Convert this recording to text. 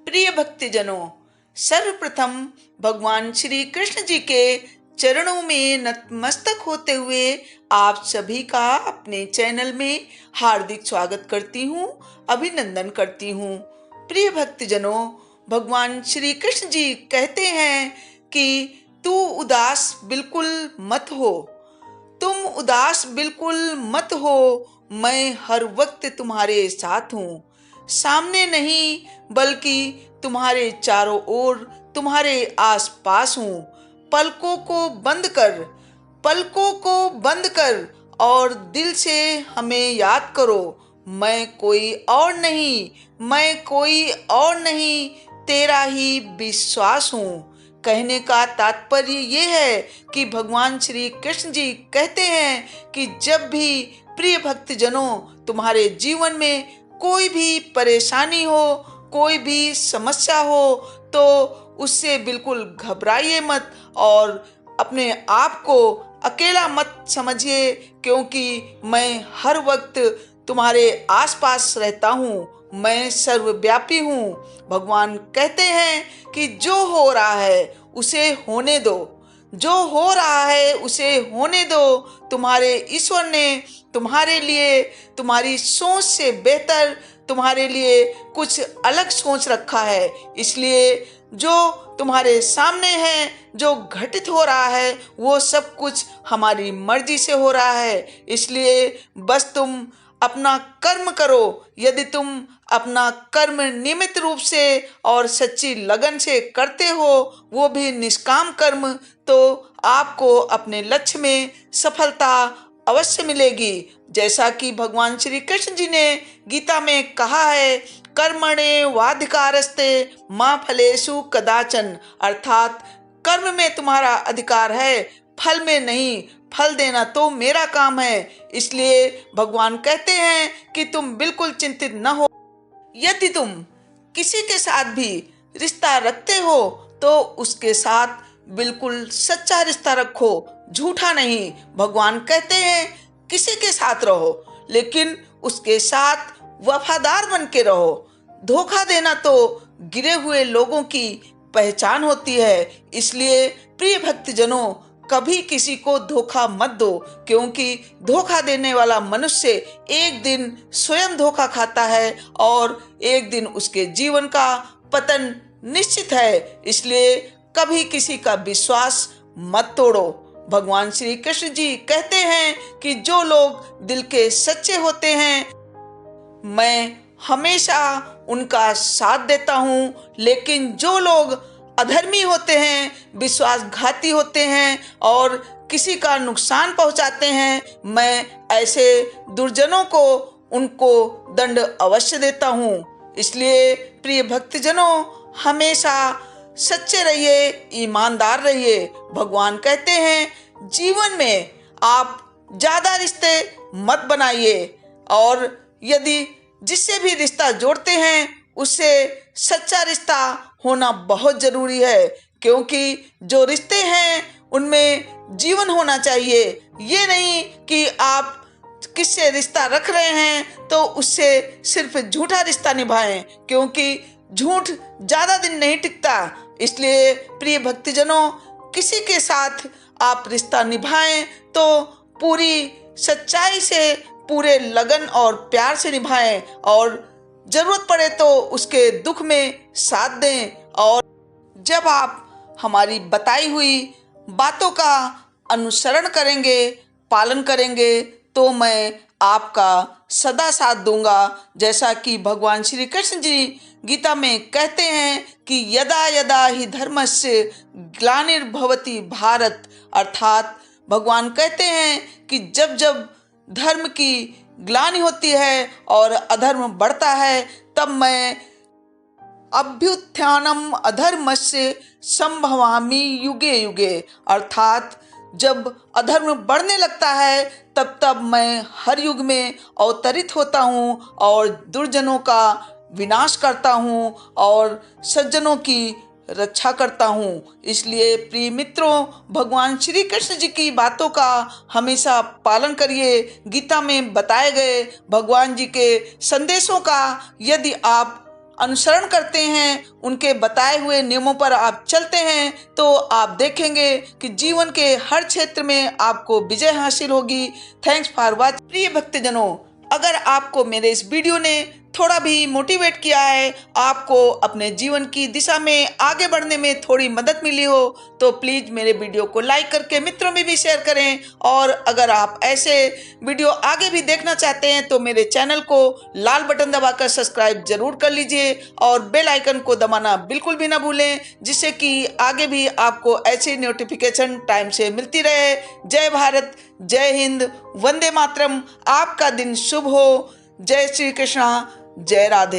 प्रिय भक्तजनों, सर्वप्रथम भगवान श्री कृष्ण जी के चरणों में नतमस्तक होते हुए आप सभी का अपने चैनल में हार्दिक स्वागत करती हूँ, अभिनंदन करती हूँ। प्रिय भक्तजनों, भगवान श्री कृष्ण जी कहते हैं कि तू उदास बिल्कुल मत हो, तुम उदास बिल्कुल मत हो, मैं हर वक्त तुम्हारे साथ हूँ। सामने नहीं बल्कि तुम्हारे चारों ओर, तुम्हारे आसपास हूँ। पलकों को बंद कर और दिल से हमें याद करो। मैं कोई और नहीं, तेरा ही विश्वास हूँ। कहने का तात्पर्य ये है कि भगवान श्री कृष्ण जी कहते हैं कि जब भी प्रिय भक्तजनों तुम्हारे जीवन में कोई भी परेशानी हो, कोई भी समस्या हो, तो उससे बिल्कुल घबराइए मत और अपने आप को अकेला मत समझिए, क्योंकि मैं हर वक्त तुम्हारे आसपास रहता हूँ। मैं सर्वव्यापी हूँ। भगवान कहते हैं कि जो हो रहा है उसे होने दो, जो हो रहा है उसे होने दो। तुम्हारे ईश्वर ने तुम्हारे लिए, तुम्हारी सोच से बेहतर तुम्हारे लिए कुछ अलग सोच रखा है। इसलिए जो तुम्हारे सामने है, जो घटित हो रहा है, वो सब कुछ हमारी मर्जी से हो रहा है। इसलिए बस तुम अपना कर्म करो। यदि तुम अपना कर्म नियमित रूप से और सच्ची लगन से करते हो, वो भी निष्काम कर्म, तो आपको अपने लक्ष्य में सफलता अवश्य मिलेगी। जैसा कि भगवान श्री कृष्ण जी ने गीता में कहा है, कर्मणे वाधिकारस्ते मा फलेषु कदाचन, अर्थात कर्म में तुम्हारा अधिकार है, फल में नहीं। फल देना तो मेरा काम है। इसलिए भगवान कहते हैं कि तुम बिल्कुल चिंतित न हो। यदि तुम किसी के साथ भी रिश्ता रखते हो तो उसके साथ बिल्कुल सच्चा रिश्ता रखो, झूठा नहीं। भगवान कहते हैं किसी के साथ रहो, लेकिन उसके साथ वफादार बन के रहो। धोखा देना तो गिरे हुए लोगों की पहचान होती है। इसलिए प्रिय भक्तजनों, कभी किसी को धोखा मत दो, क्योंकि धोखा देने वाला मनुष्य एक दिन स्वयं धोखा खाता है और एक दिन उसके जीवन का पतन निश्चित है। इसलिए कभी किसी का विश्वास मत तोड़ो। भगवान श्री कृष्ण जी कहते हैं कि जो लोग दिल के सच्चे होते हैं, मैं हमेशा उनका साथ देता हूँ। लेकिन जो लोग अधर्मी होते हैं, विश्वासघाती होते हैं और किसी का नुकसान पहुंचाते हैं, मैं ऐसे दुर्जनों को उनको दंड अवश्य देता हूँ। इसलिए प्रिय भक्तजनों, हमेशा सच्चे रहिए, ईमानदार रहिए। भगवान कहते हैं जीवन में आप ज्यादा रिश्ते मत बनाइए, और यदि जिससे भी रिश्ता जोड़ते हैं उससे सच्चा रिश्ता होना बहुत जरूरी है, क्योंकि जो रिश्ते हैं उनमें जीवन होना चाहिए। ये नहीं कि आप किससे रिश्ता रख रहे हैं तो उससे सिर्फ झूठा रिश्ता निभाएं, क्योंकि झूठ ज्यादा दिन नहीं टिकता। इसलिए प्रिय भक्तजनों, किसी के साथ आप रिश्ता निभाएं तो पूरी सच्चाई से, पूरे लगन और प्यार से निभाएं, और जरूरत पड़े तो उसके दुख में साथ दें। और जब आप हमारी बताई हुई बातों का अनुसरण करेंगे, पालन करेंगे, तो मैं आपका सदा साथ दूंगा। जैसा कि भगवान श्री कृष्ण जी गीता में कहते हैं कि यदा यदा ही धर्मस्य ग्लानिर्भवति भारत, अर्थात भगवान कहते हैं कि जब जब धर्म की ग्लानि होती है और अधर्म बढ़ता है, तब मैं अभ्युत्थानम अधर्मस्य संभवामि युगे युगे, अर्थात जब अधर्म बढ़ने लगता है तब तब मैं हर युग में अवतरित होता हूँ और दुर्जनों का विनाश करता हूँ और सज्जनों की रक्षा करता हूँ। इसलिए प्रिय मित्रों, भगवान श्री कृष्ण जी की बातों का हमेशा पालन करिए। गीता में बताए गए भगवान जी के संदेशों का यदि आप अनुसरण करते हैं, उनके बताए हुए नियमों पर आप चलते हैं, तो आप देखेंगे कि जीवन के हर क्षेत्र में आपको विजय हासिल होगी। Thanks for watching. प्रिय भक्तजनों, अगर आपको मेरे इस वीडियो ने थोड़ा भी मोटिवेट किया है, आपको अपने जीवन की दिशा में आगे बढ़ने में थोड़ी मदद मिली हो, तो प्लीज मेरे वीडियो को लाइक करके मित्रों में भी शेयर करें। और अगर आप ऐसे वीडियो आगे भी देखना चाहते हैं तो मेरे चैनल को लाल बटन दबाकर सब्सक्राइब जरूर कर लीजिए और बेल आइकन को दबाना बिल्कुल भी ना भूलें, जिससे कि आगे भी आपको ऐसी नोटिफिकेशन टाइम से मिलती रहे। जय भारत, जय हिंद, वंदे मातरम। आपका दिन शुभ हो। जय श्री कृष्णा, जय राधे।